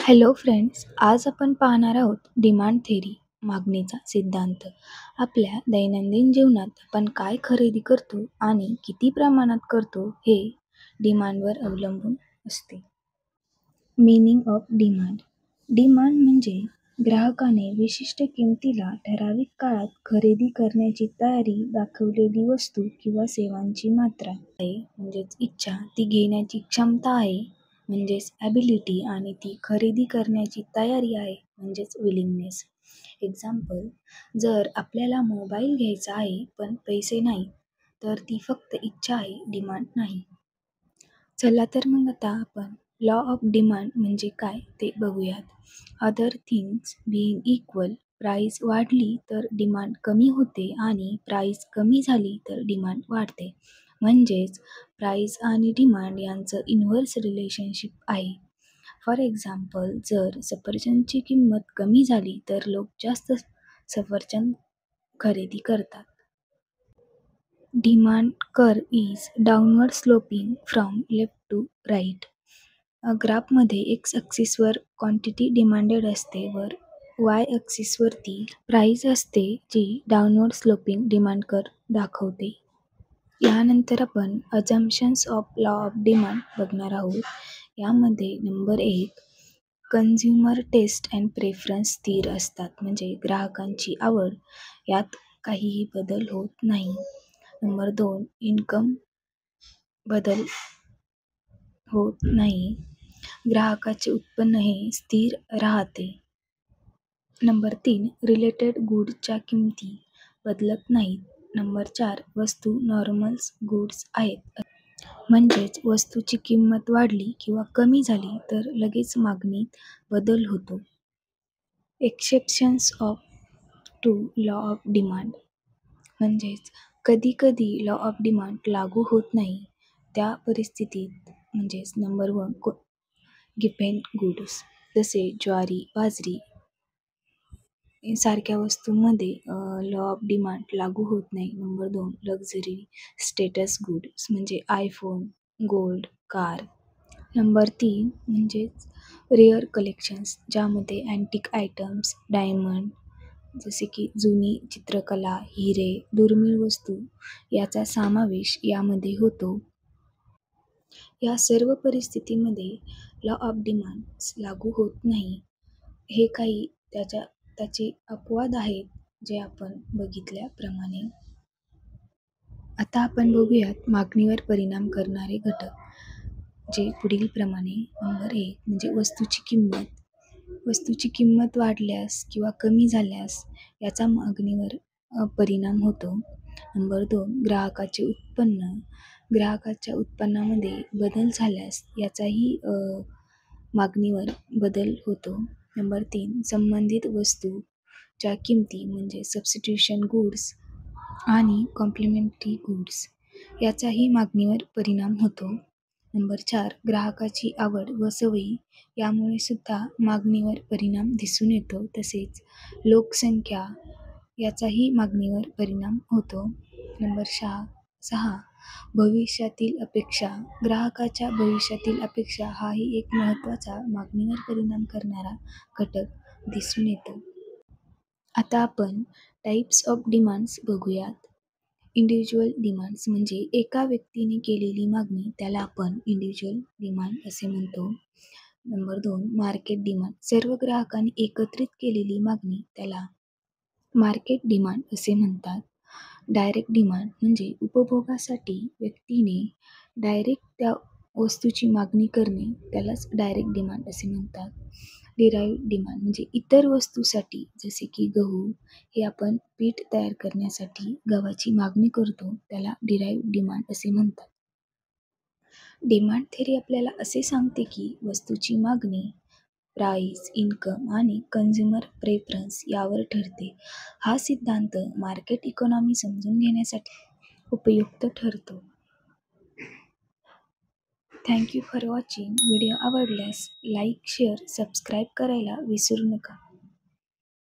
Hello friends, आज आपण पाहणार आहोत डिमांड थेरी, मागणीचा सिद्धांत. आपल्या दैनंदिन जीवनात आपण काय खरेदी करतो आणि किती प्रमाणात करतो हे डिमांडवर अवलंबून असते. Meaning of demand. डिमांड म्हणजे ग्राहकाने विशिष्ट किमतीला ठराविक काळात खरेदी करण्याची तयारी दाखवलेली वस्तू किंवा सेवांची मात्रा आहे, म्हणजेच इच्छा. ती घेण्याची क्षमता आहे, म्हणजेच ॲबिलिटी, आणि ती खरेदी करण्याची तयारी आहे, म्हणजेच विलिंगनेस. एक्झाम्पल, जर आपल्याला मोबाईल घ्यायचा आहे पण पैसे नाही, तर ती फक्त इच्छा आहे, डिमांड नाही. चला तर मग आता आपण लॉ ऑफ डिमांड म्हणजे काय ते बघूयात. Other things being equal, price वाढली तर डिमांड कमी होते आणि प्राईस कमी झाली तर डिमांड वाढते. म्हणजेच प्राईस आणि डिमांड यांचं इन्व्हर्स रिलेशनशिप आहे. फॉर एक्झाम्पल, जर सफरचंदची किंमत कमी झाली तर लोक जास्त सफरचंद खरेदी करतात. Demand curve is downward sloping from left to right. ग्राफमध्ये एक्स ॲक्सिसवर क्वांटिटी डिमांडेड असते वर वाय ॲक्सिसवरती प्राईस असते, जी डाउनवर्ड स्लोपिंग डिमांड कर्व दाखवते. यानंतर आपण assumptions of law of demand बघणार आहोत. यामध्ये number 1, consumer taste and preference स्थिर असतात, म्हणजे ग्राहकांची आवड यात काहीही बदल होत नाही. नंबर 2, इन्कम बदल होत नाही, ग्राहकाचे उत्पन्न हे स्थिर राहते. नंबर 3, रिलेटेड गुड्सच्या किमती बदलत नाहीत. नंबर 4, वस्तू नॉर्मल्स गुड्स आहेत, म्हणजेच वस्तूची किंमत वाढली किंवा कमी झाली तर लगेच मागणीत बदल होतो. Exceptions of to law of demand, म्हणजेच कधी-कधी लॉ ऑफ डिमांड लागू होत नाही. त्या परिस्थितीत म्हणजेच नंबर 1, गिफेन गुड्स जसे ज्वारी, बाजरी सारख्या वस्तूंमध्ये लॉ ऑफ डिमांड लागू होत नाही. नंबर 2, लक्झरी स्टेटस गुड्स म्हणजे आयफोन, गोल्ड, कार. नंबर 3 म्हणजेच रेअर कलेक्शन्स, ज्यामध्ये अँटिक आयटम्स, डायमंड जसे की जुनी चित्रकला, हिरे, दुर्मिळ वस्तू याचा समावेश यामध्ये होतो. या सर्व परिस्थितीमध्ये लॉ ऑफ डिमांड्स लागू होत नाही. हे काही त्याचे अपवाद आहेत, जे आपण बघितल्याप्रमाणे. आता आपण बघूयात मागणीवर परिणाम करणारे घटक, जे पुढील प्रमाणे. नंबर 1 म्हणजे वस्तूची किंमत. वस्तूची किंमत वाढल्यास किंवा कमी झाल्यास याचा मागणीवर परिणाम होतो. नंबर 2, ग्राहकाचे उत्पन्न. ग्राहकाच्या उत्पन्नामध्ये बदल झाल्यास याचाही मागणीवर बदल होतो. नंबर 3, संबंधित वस्तूच्या किमती म्हणजे सबस्टिट्यूशन गुड्स आणि कॉम्प्लिमेंटरी गुड्स याचाही मागणीवर परिणाम होतो. नंबर 4, ग्राहकाची आवड व सवयी, यामुळे सुद्धा मागणीवर परिणाम दिसून येतो. तसेच लोकसंख्या याचाही मागणीवर परिणाम होतो. नंबर 6, भविष्यातील अपेक्षा. ग्राहकाच्या भविष्यातील अपेक्षा हाही एक महत्त्वाचा मागणीवर परिणाम करणारा घटक दिसून येतो. आता आपण टाईप्स ऑफ डिमांड्स बघूयात. इंडिव्हिज्युअल डिमांड्स म्हणजे एका व्यक्तीने केलेली मागणी, त्याला आपण इंडिव्हिज्युअल डिमांड असे म्हणतो. Number 2, market demand. सर्व ग्राहकांनी एकत्रित केलेली मागणी, त्याला मार्केट डिमांड असे म्हणतात. डायरेक्ट डिमांड म्हणजे उपभोगासाठी व्यक्तीने डायरेक्ट त्या वस्तूची मागणी करणे, त्यालाच डायरेक्ट डिमांड असे म्हणतात. डिराईव्ड डिमांड म्हणजे इतर वस्तूसाठी, जसे की गहू, हे आपण पीठ तयार करण्यासाठी गव्हाची मागणी करतो, त्याला डिराईव्ड डिमांड असे म्हणतात. डिमांड थेरी आपल्याला असे सांगते की वस्तूची मागणी प्राईस, इन्कम आणि कन्झ्युमर प्रेफरन्स यावर ठरते. हा सिद्धांत मार्केट इकॉनॉमी समजून घेण्यासाठी उपयुक्त ठरतो. Thank you for watching. Video आवडल्यास लाईक, शेअर, सबस्क्राईब करायला विसरू नका.